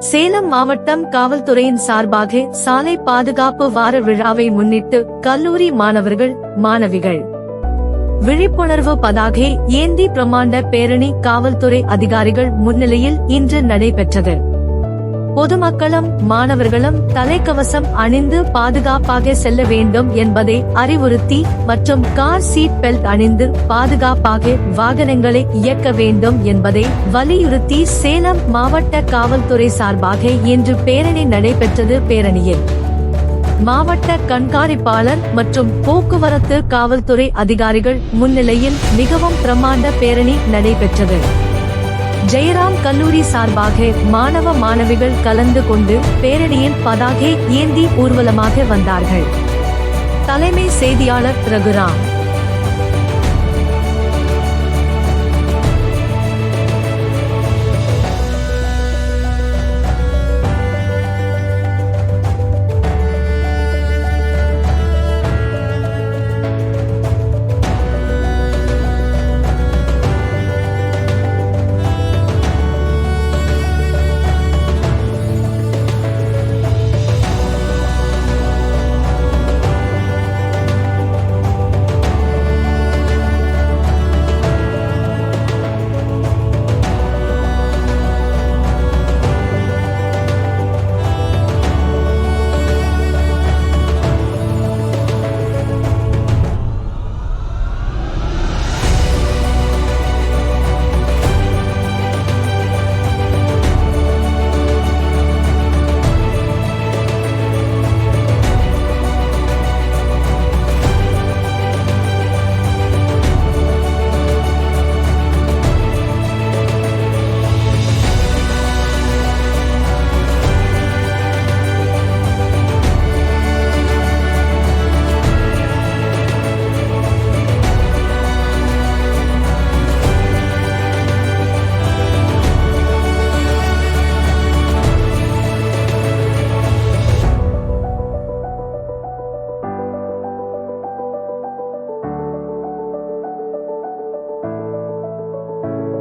சேலம் மாவட்டம் காவல்துறையின் சார்பாக சாலை பாதுகாப்பு வார விழாவை முன்னிட்டு கல்லூரி மாணவர்கள் மாணவிகள் விழிப்புணர்வு பதாகை ஏந்தி பிரமாண்ட பேரணி காவல்துறை அதிகாரிகள் முன்னிலையில் இன்று நடைபெற்றது. பொதுமக்களும் மாணவர்களும் தலைக்கவசம் அணிந்து பாதுகாப்பாக செல்ல வேண்டும் என்பதை அறிவுறுத்தி மற்றும் கார் சீட் பெல்ட் அணிந்து பாதுகாப்பாக வாகனங்களை இயக்க வேண்டும் என்பதை வலியுறுத்தி சேலம் மாவட்ட காவல்துறை சார்பாக இன்று பேரணி நடைபெற்றது. பேரணியில் மாவட்ட கண்காணிப்பாளர் மற்றும் போக்குவரத்து காவல்துறை அதிகாரிகள் முன்னிலையில் மிகவும் பிரமாண்ட பேரணி நடைபெற்றது. ஜெயராம் கல்லூரி சார்பாக மாணவ மாணவிகள் கலந்து கொண்டு பேரணியில் பதாகை ஏந்தி ஊர்வலமாக வந்தார்கள். தலைமை செய்தியாளர் ரகுராம்.